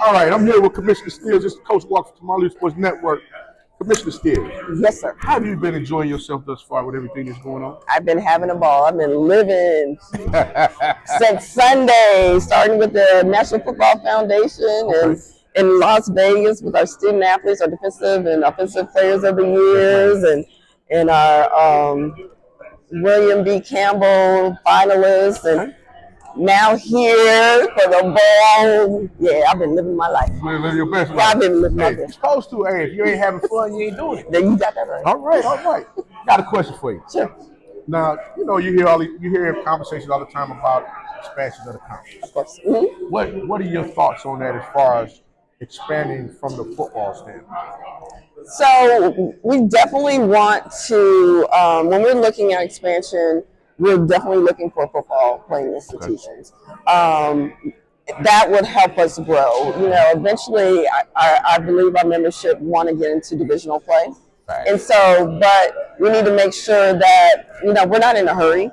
All right, I'm here with Commissioner Stills. This is Coach Walker from Tomorrow Sports Network. Commissioner Stills. Yes, sir. How have you been enjoying yourself thus far with everything that's going on? I've been having a ball. I've been living since Sunday, starting with the National Football Foundation and in Las Vegas with our student athletes, our defensive and offensive players of the years, and our William B. Campbell finalists, and now here for the ball. Yeah, I've been living my life. You've been living your best life. I've been living my You're best. supposed to. Hey, if you ain't having fun, you ain't doing it. Then you got that right. All right. Got a question for you. Sure. Now, you hear conversations all the time about expansion of the conference. Of course. Mm-hmm. What are your thoughts on that as far as expanding from the football standpoint? So we definitely want to, when we're looking at expansion, we're definitely looking for football playing institutions. That would help us grow. Eventually, I believe our membership want to get into divisional play. Right. And so, but we need to make sure that, we're not in a hurry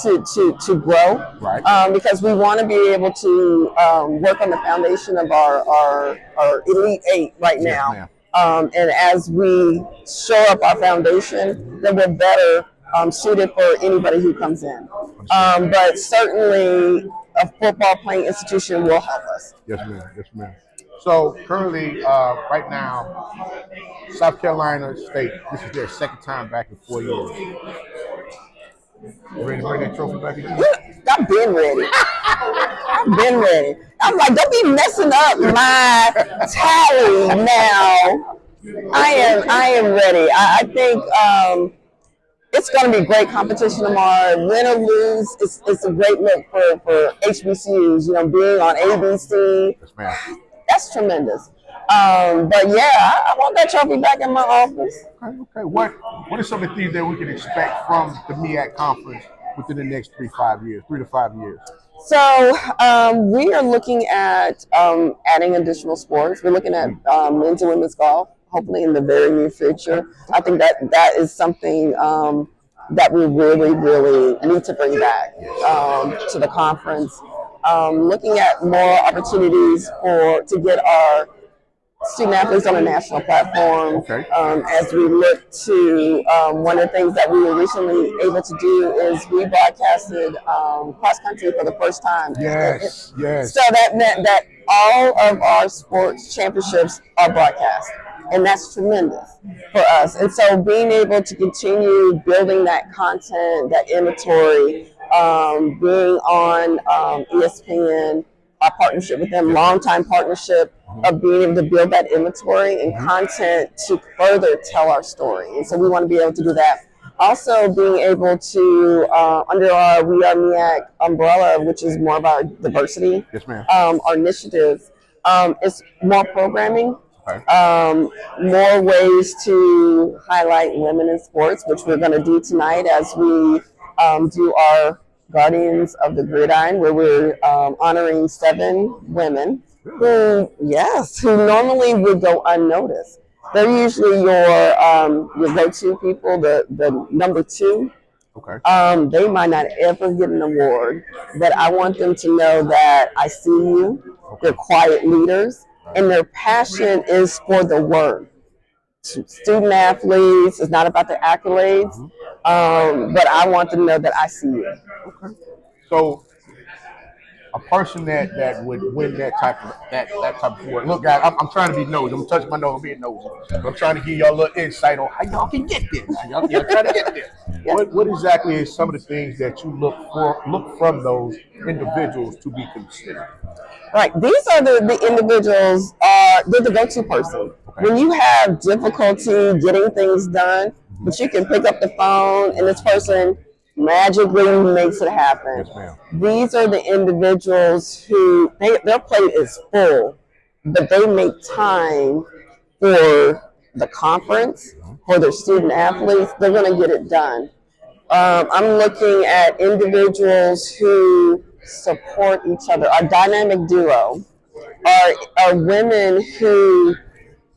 to grow. Right. Because we want to be able to work on the foundation of our Elite Eight right now. Yes, and as we shore up our foundation, then we're better suited for anybody who comes in. But certainly a football playing institution will help us. Yes, ma'am. So currently, right now, South Carolina State, this is their second time back in 4 years. You ready to bring that trophy back again? I've been ready. I'm like, don't be messing up my tally now. I am ready. I think it's going to be great competition tomorrow. Win or lose, it's a great look for HBCUs. Being on ABC. Yes, ma'am. That's tremendous. But yeah, I want that trophy back in my office. Okay. What are some of the things that we can expect from the MEAC conference within the next 3 to 5 years? So we are looking at adding additional sports. We're looking at men's and women's golf, hopefully in the very near future. I think that is something that we really, really need to bring back to the conference. Looking at more opportunities to get our student athletes on a national platform. As we look to one of the things that we were recently able to do is we broadcasted cross country for the first time. Yes. So that meant that all of our sports championships are broadcast. And that's tremendous for us. And so being able to continue building that content, that inventory, being on ESPN, our partnership with them, longtime partnership of being able to build that inventory and content to further tell our story. And so we want to be able to do that. Also being able to, under our We Are MEAC umbrella, which is more about diversity, yes, ma'am. Our initiative, is more programming. More ways to highlight women in sports, which we're going to do tonight as we do our Guardians of the Gridiron, where we're honoring 7 women who normally would go unnoticed. They're usually your go-to people, the number 2. They might not ever get an award, but I want them to know that I see you. They're quiet leaders. And their passion is for the work. Student athletes, it's not about the accolades, but I want them to know that I see you. So, a person that would win that type of award. Look, guys, I'm trying to be nosy. I'm touching my nose, I'm being nosy. I'm trying to give y'all a little insight on how y'all can get there. Y'all trying to get there. What exactly is some of the things that you look from those individuals to be considered? Right. These are the individuals, they're the go-to person. When you have difficulty getting things done, but you can pick up the phone and this person magically makes it happen. Yes, ma'am. These are the individuals who, their plate is full, but they make time for the conference, for their student athletes. They're going to get it done. I'm looking at individuals who support each other. Our dynamic duo are women who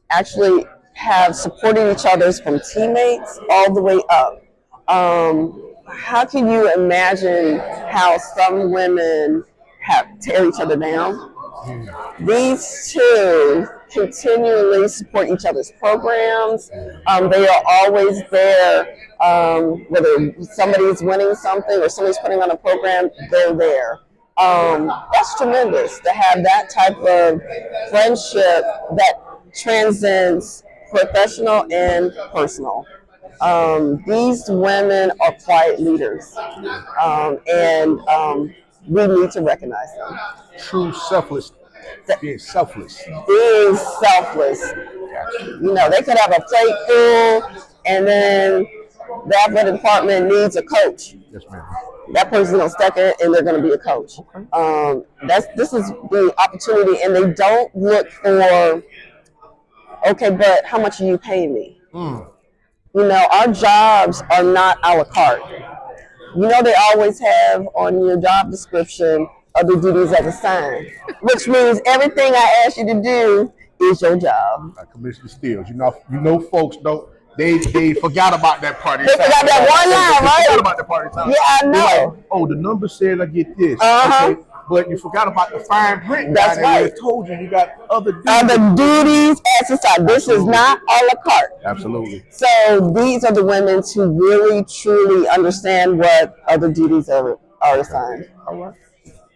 actually have supported each other from teammates all the way up. How can you imagine how some women tear each other down? These two continually support each other's programs. They are always there. Whether somebody's winning something or somebody's putting on a program, they're there. That's tremendous to have that type of friendship that transcends professional and personal. These women are quiet leaders, and we need to recognize them. True selfless. Being selfless. Being selfless. You know, they could have a plate full, and then the athletic department needs a coach. Yes, ma'am. That person will step in, and they're going to be a coach. This is the opportunity, and they don't look for, okay, but how much are you paying me? You know, our jobs are not a la carte. You know, they always have on your job description other duties as assigned, which means everything I ask you to do is your job. Commissioner Stills, you know, folks don't. They forgot about that part. They forgot that one line, right? They forgot about the part. Yeah, I know. Like, oh, the number said I get this. Okay, but you forgot about the fine print. That's right. I told you got other duties. Other duties as assigned. This is not a la carte. Absolutely. So these are the women who really, truly understand what other duties are assigned. All right.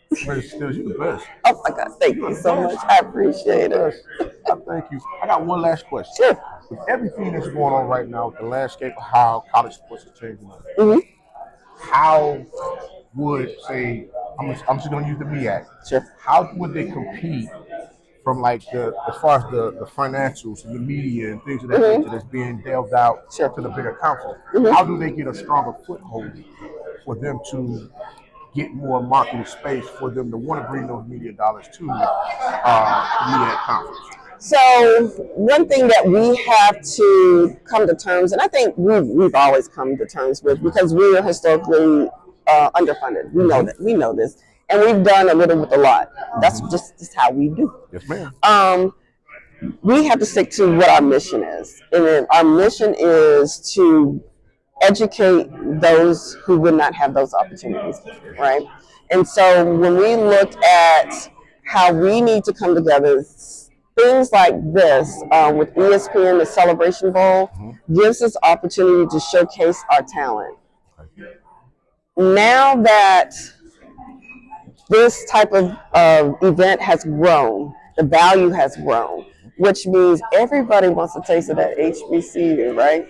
Commissioner Stills, you're the best. Oh my God, thank you so much. I appreciate it. Thank you. I got one last question. Sure. With everything that's going on right now, with the landscape of how college sports are changing, how would, say, I'm just going to use the MEAC. Sure. How would they compete from like as far as the financials and the media and things of that nature that's being delved out to the bigger council? How do they get a stronger foothold for them to get more marketing space for them to want to bring those media dollars to the MEAC conference? So one thing that we have to come to terms, and I think we've always come to terms with, because we are historically underfunded. We know that. We know this, and we've done a little with a lot. That's just how we do. Yes, ma'am. We have to stick to what our mission is, and our mission is to educate those who would not have those opportunities, right? And so when we look at how we need to come together, things like this with ESPN, the Celebration Bowl, gives us opportunity to showcase our talent. Now that this type of event has grown, the value has grown, which means everybody wants to taste of that HBCU, right?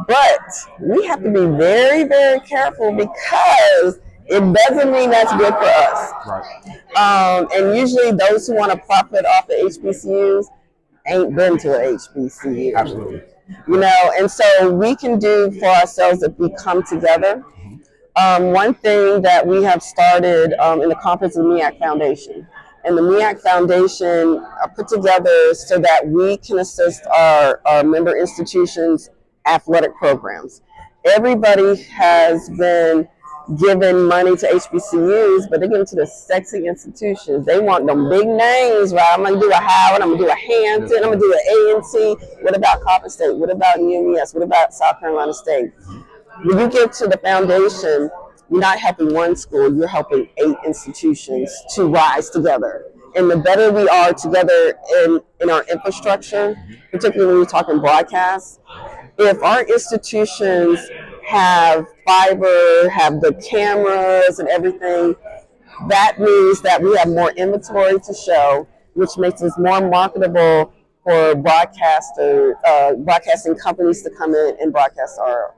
But we have to be very, very careful, because it doesn't mean that's good for us. Right. And usually those who want to profit off of HBCUs ain't been to a HBCU. Absolutely. You know, and so we can do for ourselves if we come together. One thing that we have started in the conference is the MEAC Foundation. And the MEAC Foundation are put together so that we can assist our member institutions' athletic programs. Everybody has been giving money to HBCUs, but they give it to the sexy institutions. They want them big names, right? I'm going to do a Howard, I'm going to do a Hampton, I'm going to do an A&T. What about Coppin State? What about UMES? What about South Carolina State? When you get to the foundation, you're not helping one school, you're helping 8 institutions to rise together. And the better we are together in our infrastructure, particularly when we're talking broadcast, if our institutions have fiber, have the cameras and everything, that means that we have more inventory to show, which makes us more marketable for broadcasting companies to come in and broadcast our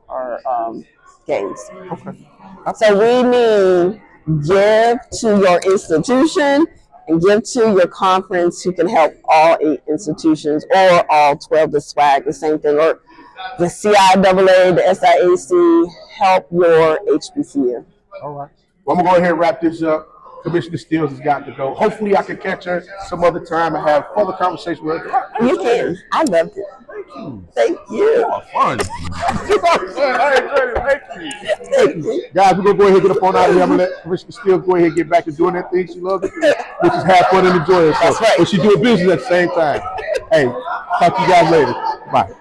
games. Okay. So we mean give to your institution and give to your conference who can help all 8 institutions or all 12, the SWAG, the same thing, or the CIAA, the SIAC, help your HBCU. All right. Well, I'm going to go ahead and wrap this up. Commissioner Stills has got to go. Hopefully I can catch her some other time and have further conversation with her. You can. I loved it. Thank you. Thank you. Oh, fun. I enjoyed it. Thank you. Guys, we're going to go ahead and get up on out of here. I'm going to let Commissioner Stills go ahead and get back to doing that thing she loves to do, which is have fun and enjoy herself. That's right. But she do business at the same time. Hey, talk to you guys later. Bye.